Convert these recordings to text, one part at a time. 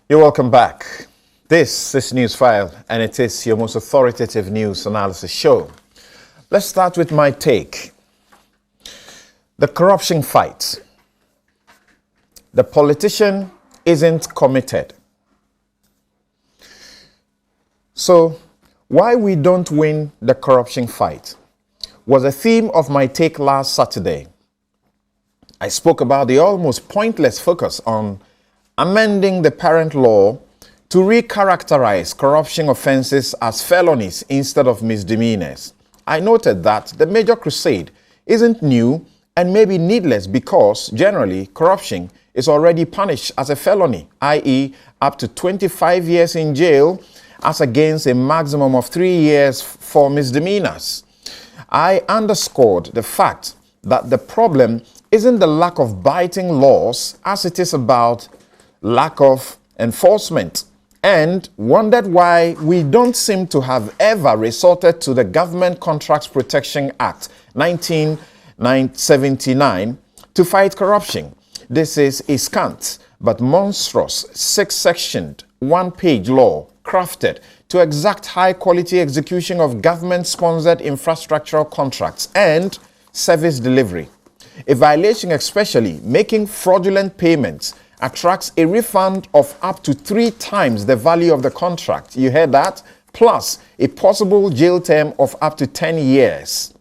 You're welcome back. This is News File, and it is your most authoritative news analysis show. Let's start with my take. The corruption fight. The politician isn't committed. So, why we don't win the corruption fight was a theme of my take last Saturday. I spoke about the almost pointless focus on amending the parent law to recharacterize corruption offenses as felonies instead of misdemeanors. I noted that the major crusade isn't new and may be needless because generally corruption is already punished as a felony, i.e. up to 25 years in jail as against a maximum of 3 years for misdemeanors. I underscored the fact that the problem isn't the lack of biting laws as it is about lack of enforcement, and wondered why we don't seem to have ever resorted to the Government Contracts Protection Act 1979 to fight corruption. This is a scant but monstrous 6-sectioned, 1-page law crafted to exact high-quality execution of government-sponsored infrastructural contracts and service delivery. A violation, especially making fraudulent payments, attracts a refund of up to 3 times the value of the contract. You heard that? Plus a possible jail term of up to 10 years.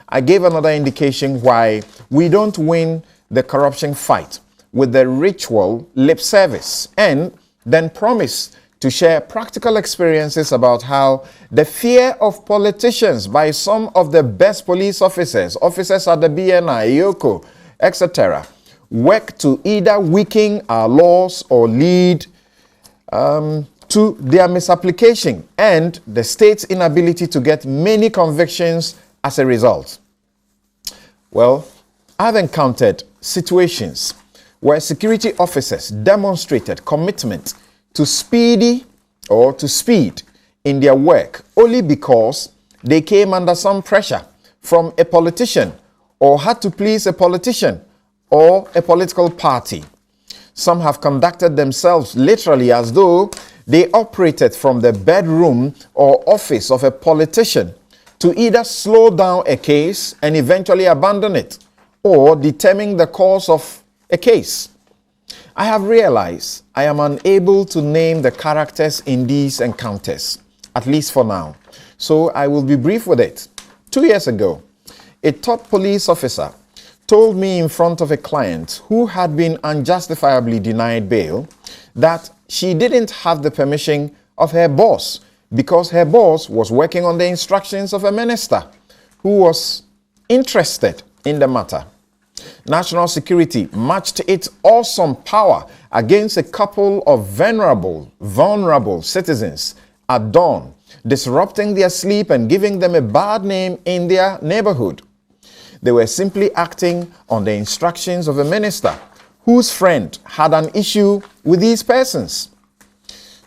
I gave another indication why we don't win the corruption fight with the ritual lip service, and then promise to share practical experiences about how the fear of politicians by some of the best police officers at the BNI, Yoko, etc., work to either weaken our laws or lead to their misapplication and the state's inability to get many convictions as a result. Well, I've encountered situations where security officers demonstrated commitment to speed in their work only because they came under some pressure from a politician or had to please a politician or a political party. Some have conducted themselves literally as though they operated from the bedroom or office of a politician to either slow down a case and eventually abandon it, or determine the course of a case. I have realized I am unable to name the characters in these encounters, at least for now, so I will be brief with it. 2 years ago, a top police officer told me in front of a client who had been unjustifiably denied bail that she didn't have the permission of her boss because her boss was working on the instructions of a minister who was interested in the matter. National security matched its awesome power against a couple of vulnerable citizens at dawn, disrupting their sleep and giving them a bad name in their neighborhood. They were simply acting on the instructions of a minister whose friend had an issue with these persons.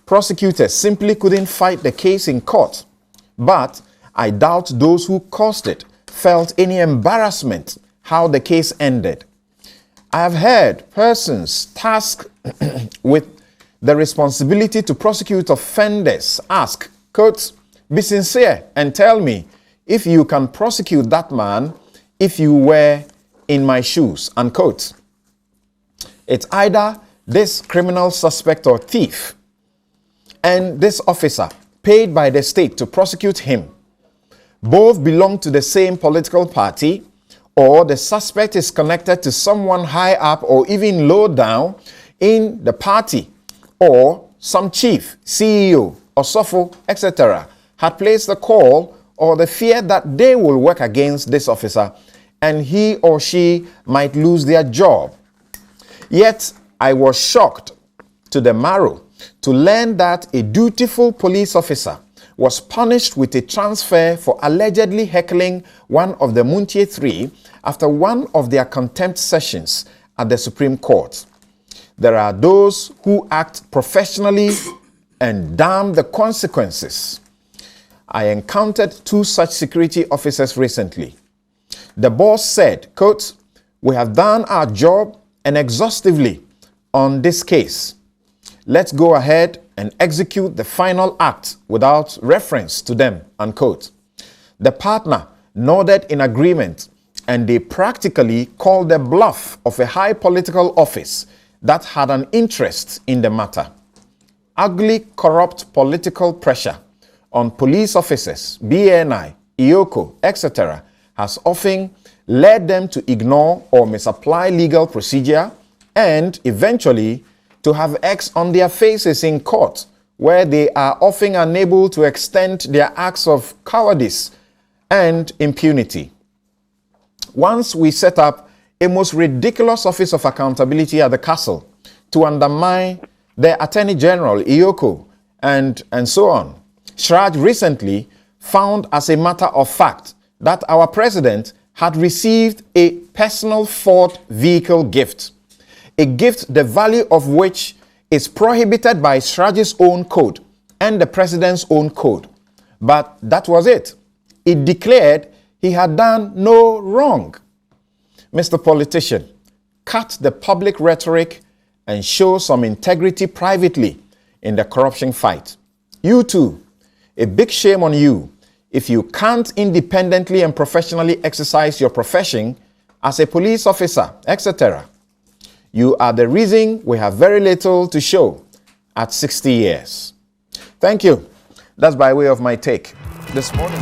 Prosecutors simply couldn't fight the case in court, but I doubt those who caused it felt any embarrassment how the case ended. I have heard persons tasked with the responsibility to prosecute offenders ask, quote, "Be sincere and tell me if you can prosecute that man if you were in my shoes," unquote. It's either this criminal suspect or thief and this officer paid by the state to prosecute him both belong to the same political party, or the suspect is connected to someone high up or even low down in the party, or some chief, CEO, or SOFO, etc. had placed the call or the fear that they will work against this officer and he or she might lose their job. Yet I was shocked to the marrow to learn that a dutiful police officer was punished with a transfer for allegedly heckling one of the Muntie Three after one of their contempt sessions at the Supreme Court. There are those who act professionally and damn the consequences. I encountered 2 such security officers recently. The boss said, quote, "We have done our job and exhaustively on this case. Let's go ahead and execute the final act without reference to them, unquote. The partner nodded in agreement, and they practically called the bluff of a high political office that had an interest in the matter. Ugly, corrupt political pressure on police officers, BNI, IOCO, etc., has often led them to ignore or misapply legal procedure and eventually to have X on their faces in court, where they are often unable to extend their acts of cowardice and impunity. Once we set up a most ridiculous office of accountability at the castle to undermine the Attorney General, IOCO, and so on, Shraj recently found as a matter of fact that our president had received a personal Ford vehicle gift, a gift the value of which is prohibited by Shraj's own code and the president's own code. But that was it. It declared he had done no wrong. Mr. Politician, cut the public rhetoric and show some integrity privately in the corruption fight. You too, a big shame on you if you can't independently and professionally exercise your profession as a police officer, etc. You are the reason we have very little to show at 60 years. Thank you. That's by way of my take this morning.